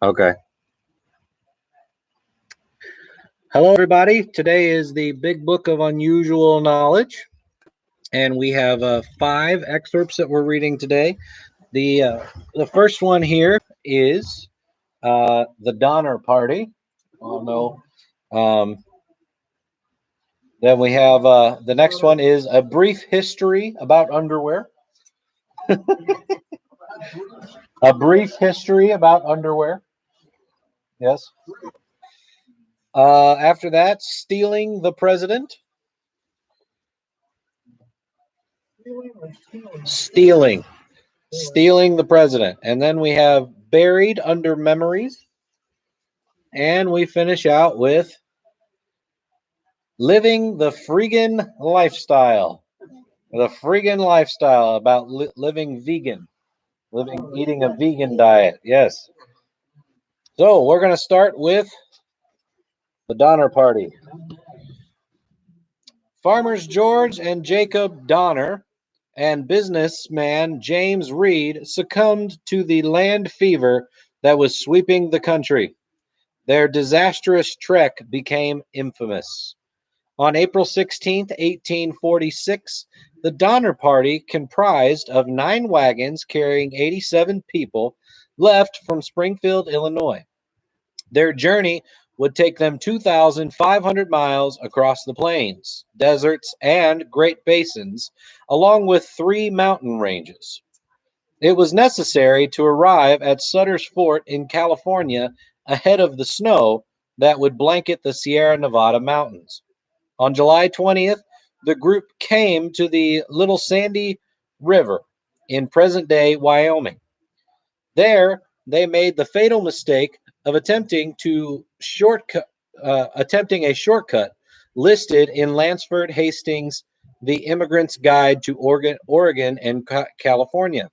Okay. Hello, everybody. Today is the Big Book of Unusual Knowledge, and we have five excerpts that we're reading today. The first one here is the Donner Party. Oh no. Then we have the next one is a brief history about underwear. A brief history about underwear. Yes. After that, stealing the president. Stealing. Stealing the president. And then we have buried under memories. And we finish out with living the freegan lifestyle. The freegan lifestyle about living vegan, eating a vegan diet. Yes. So we're going to start with the Donner Party. Farmers George and Jacob Donner and businessman James Reed succumbed to the land fever that was sweeping the country. Their disastrous trek became infamous. On April 16, 1846, the Donner Party, comprised of 9 wagons carrying 87 people, left from Springfield, Illinois. Their journey would take them 2,500 miles across the plains, deserts, and Great Basins, along with 3 mountain ranges. It was necessary to arrive at Sutter's Fort in California ahead of the snow that would blanket the Sierra Nevada mountains. On July 20th, the group came to the Little Sandy River in present-day Wyoming. There, they made the fatal mistake of attempting a shortcut listed in Lansford Hastings' The Immigrant's Guide to Oregon and California.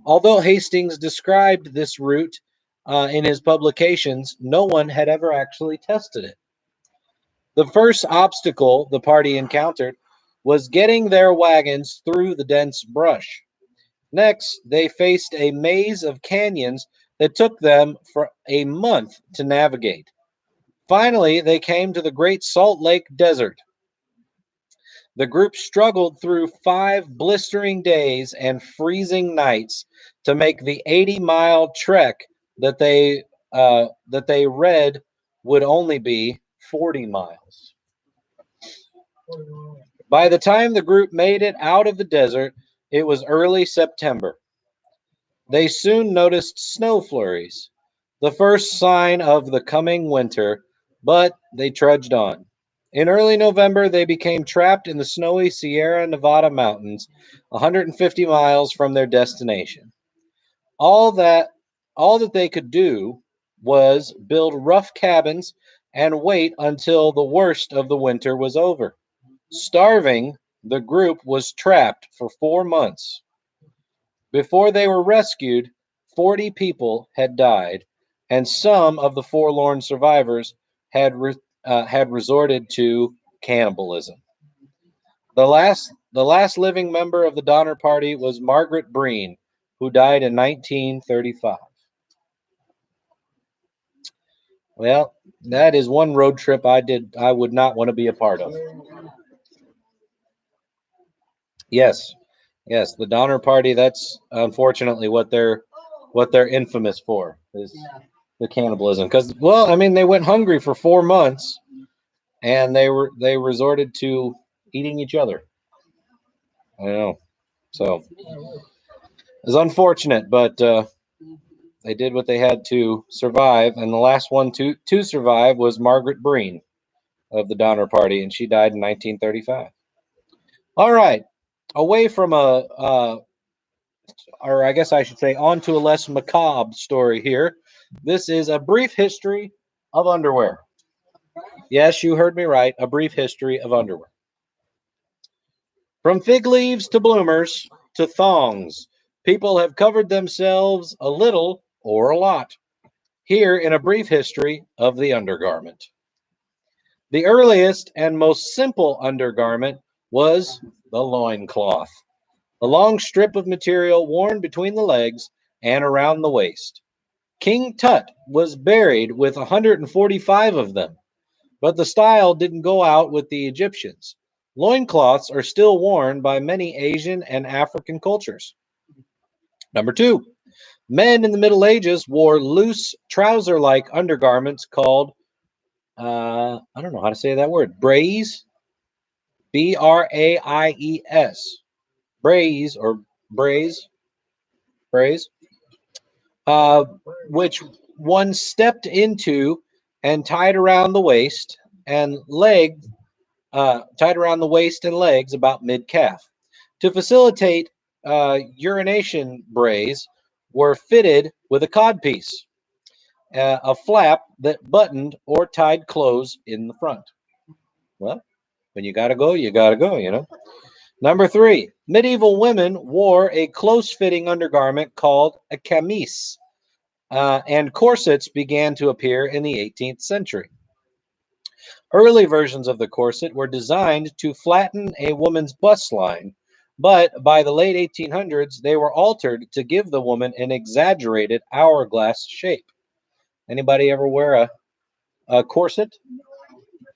Although Hastings described this route in his publications, no one had ever actually tested it. The first obstacle the party encountered was getting their wagons through the dense brush. Next, they faced a maze of canyons that took them for a month to navigate. Finally, they came to the Great Salt Lake Desert. The group struggled through 5 blistering days and freezing nights to make the 80-mile trek that they read would only be 40 miles. By the time the group made it out of the desert, it was early September. They soon noticed snow flurries, the first sign of the coming winter, but they trudged on. In early November, they became trapped in the snowy Sierra Nevada mountains, 150 miles from their destination. All that they could do was build rough cabins and wait until the worst of the winter was over. Starving, the group was trapped for 4 months. Before they were rescued, 40 people had died, and some of the forlorn survivors had resorted to cannibalism. The last living member of the Donner Party was Margaret Breen, who died in 1935. Well, that is one road trip I would not want to be a part of. Yes. Yes, the Donner Party, that's unfortunately what they're infamous for is the cannibalism. Because, well, I mean, they went hungry for 4 months and they resorted to eating each other. I know. So it's unfortunate, but they did what they had to survive. And the last one to survive was Margaret Breen of the Donner Party, and she died in 1935. All right, away from or I guess I should say, on to a less macabre story here. This is a brief history of underwear. Yes, you heard me right. A brief history of underwear. From fig leaves to bloomers to thongs, people have covered themselves a little or a lot. Here in a brief history of the undergarment. The earliest and most simple undergarment was the loincloth, a long strip of material worn between the legs and around the waist. King Tut was buried with 145 of them, but the style didn't go out with the Egyptians. Loincloths are still worn by many Asian and African cultures. Number two, men in the Middle Ages wore loose trouser like undergarments called, I don't know how to say that word, braies, Braies, braies or braise, braise, uh, which one stepped into and tied around the waist and leg, tied around the waist and legs about mid calf. To facilitate urination, brays were fitted with a codpiece, a flap that buttoned or tied clothes in the front. Well, when you gotta go, you gotta go, you know. Number three, medieval women wore a close fitting undergarment called a camise, and corsets began to appear in the 18th century. Early versions of the corset were designed to flatten a woman's bust line, but by the late 1800s, they were altered to give the woman an exaggerated hourglass shape. Anybody ever wear a corset?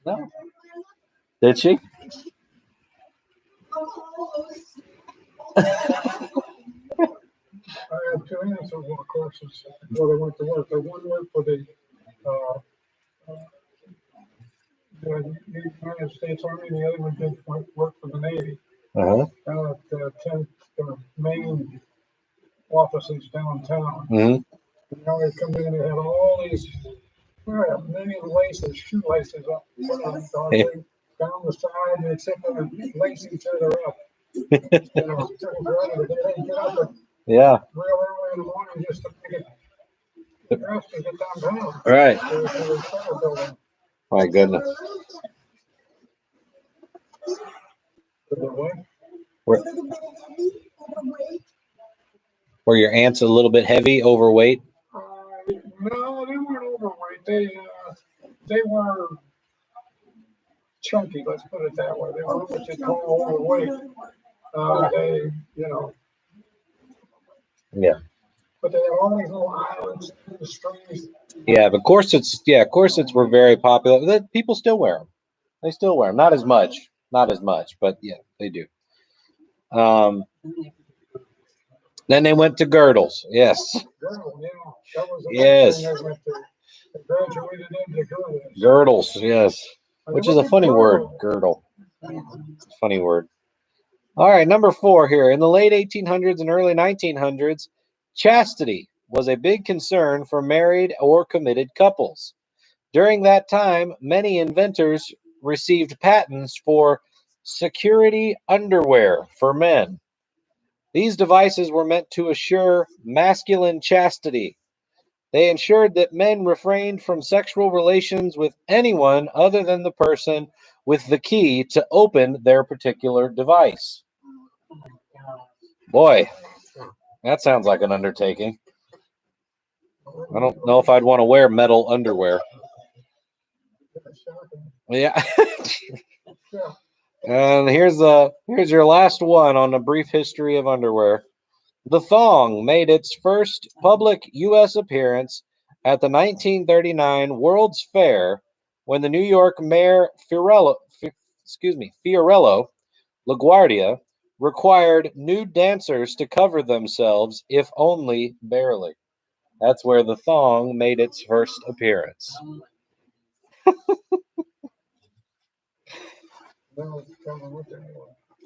No. Did she? I had two answers on the courses where they went to work. The one worked for uh, the United States Army, and the other one did work for the Navy. Uh-huh. Down at the main offices downtown. Mm-hmm. And now they come in and they have all these many laces, shoelaces up Yeah. down the side, and except for the lace each other up. You know, but they didn't get up Yeah. real early in the morning just to make it dressed to get downtown. Right. To the federal building. My goodness. To the what? Were, were your ants a little bit heavy, overweight? No, they weren't overweight. They were chunky. Let's put it that way. They weren't what you call overweight. They, you know, Yeah. but they had all these little islands in the strings. Yeah, but corsets were very popular. People still wear them. They still wear them. Not as much, but yeah, they do. Um, then they went to girdles. Yes. Girdle, yeah, that was the Yes. thing they went to. They graduated into girdles. Girdles. Yes. Which is a funny word. Girdle. Girdle. Funny word. All right, number four here. In the late 1800s and early 1900s, chastity was a big concern for married or committed couples. During that time, many inventors received patents for security underwear for men. These devices were meant to assure masculine chastity. They ensured that men refrained from sexual relations with anyone other than the person with the key to open their particular device. Boy, that sounds like an undertaking. I don't know if I'd want to wear metal underwear. Yeah. And here's your last one on a brief history of underwear. The thong made its first public U.S. appearance at the 1939 World's Fair when the New York Mayor Fiorello LaGuardia required nude dancers to cover themselves, if only barely. That's where the thong made its first appearance.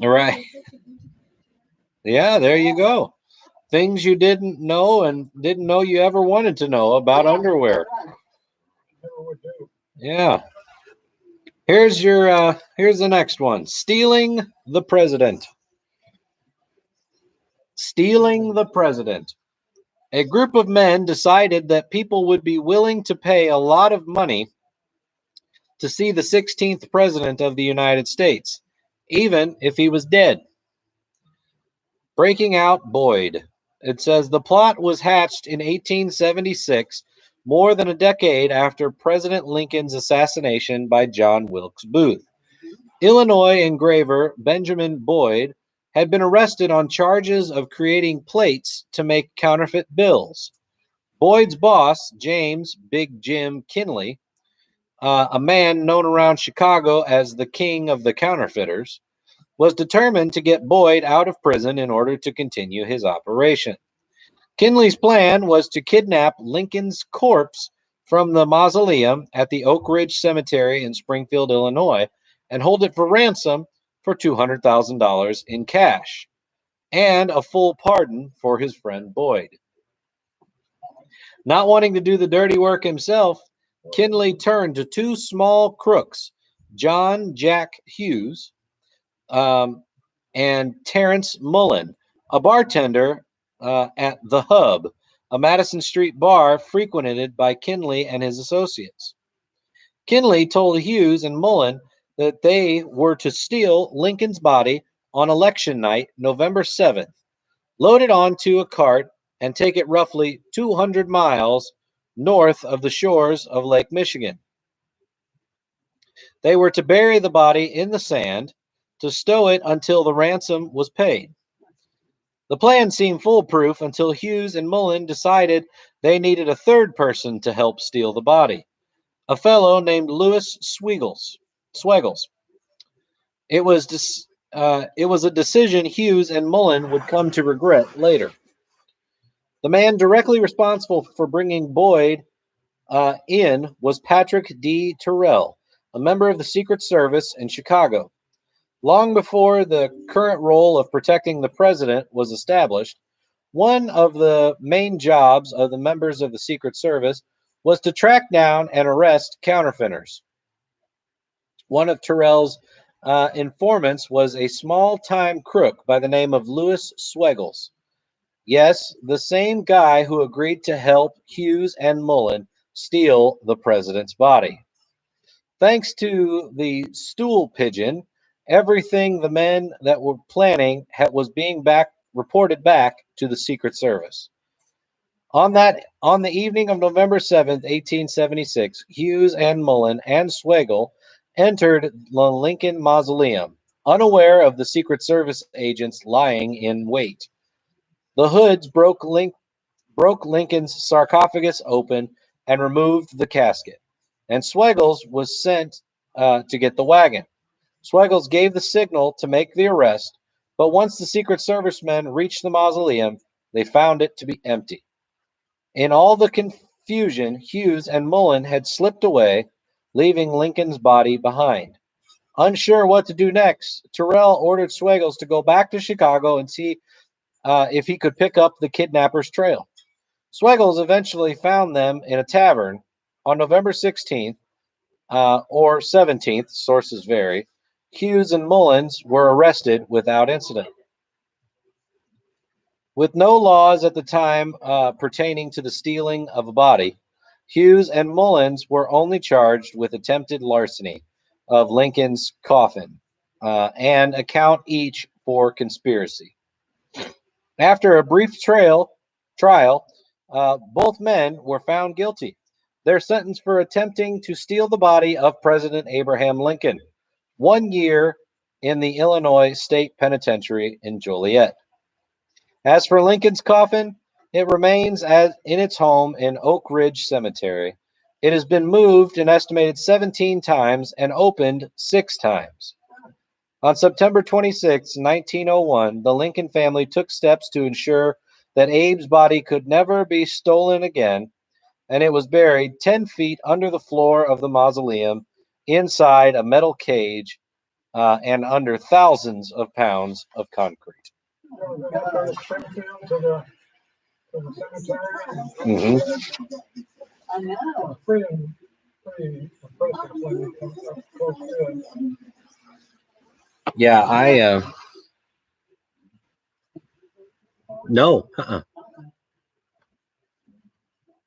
All right. Yeah, there you go. Things you didn't know and didn't know you ever wanted to know about underwear. Yeah. Here's the next one. Stealing the president. Stealing the president. A group of men decided that people would be willing to pay a lot of money to see the 16th president of the United States, even if he was dead. Breaking out Boyd. It says the plot was hatched in 1876, more than a decade after President Lincoln's assassination by John Wilkes Booth. Illinois engraver Benjamin Boyd had been arrested on charges of creating plates to make counterfeit bills. Boyd's boss, James Big Jim Kinley, a man known around Chicago as the king of the counterfeiters, was determined to get Boyd out of prison in order to continue his operation. Kinley's plan was to kidnap Lincoln's corpse from the mausoleum at the Oak Ridge Cemetery in Springfield, Illinois, and hold it for ransom for $200,000 in cash and a full pardon for his friend Boyd. Not wanting to do the dirty work himself, Kinley turned to two small crooks, John Jack Hughes and Terrence Mullen, a bartender at The Hub, a Madison Street bar frequented by Kinley and his associates. Kinley told Hughes and Mullen that they were to steal Lincoln's body on election night, November 7th, load it onto a cart, and take it roughly 200 miles north of the shores of Lake Michigan. They were to bury the body in the sand to stow it until the ransom was paid. The plan seemed foolproof until Hughes and Mullen decided they needed a third person to help steal the body, a fellow named Louis Swegels. It was a decision Hughes and Mullen would come to regret later. The man directly responsible for bringing Boyd in was Patrick D. Terrell, a member of the Secret Service in Chicago. Long before the current role of protecting the president was established, one of the main jobs of the members of the Secret Service was to track down and arrest counterfeiters. One of Terrell's informants was a small-time crook by the name of Louis Swegels. Yes, the same guy who agreed to help Hughes and Mullen steal the president's body. Thanks to the stool pigeon, everything the men that were planning was being reported back to the Secret Service. On the evening of November 7th, 1876, Hughes and Mullen and Swegel entered the Lincoln Mausoleum, unaware of the Secret Service agents lying in wait. The hoods broke Lincoln's sarcophagus open and removed the casket, and Swegels was sent to get the wagon. Swegels gave the signal to make the arrest, but once the Secret Service men reached the mausoleum, they found it to be empty. In all the confusion, Hughes and Mullen had slipped away, leaving Lincoln's body behind. Unsure what to do next, Terrell ordered Swegels to go back to Chicago and see if he could pick up the kidnappers' trail. Swegels eventually found them in a tavern on November 16th or 17th, sources vary. Hughes and Mullins were arrested without incident. With no laws at the time pertaining to the stealing of a body, Hughes and Mullins were only charged with attempted larceny of Lincoln's coffin and account each for conspiracy. After a brief trial, both men were found guilty. Their sentence for attempting to steal the body of President Abraham Lincoln, 1 year in the Illinois State Penitentiary in Joliet. As for Lincoln's coffin, it remains in its home in Oak Ridge Cemetery. It has been moved an estimated 17 times and opened 6 times. On September 26, 1901, the Lincoln family took steps to ensure that Abe's body could never be stolen again, and it was buried 10 feet under the floor of the mausoleum, inside a metal cage, and under thousands of pounds of concrete. Mm-hmm. I know. Pretty impressive. Yeah, no.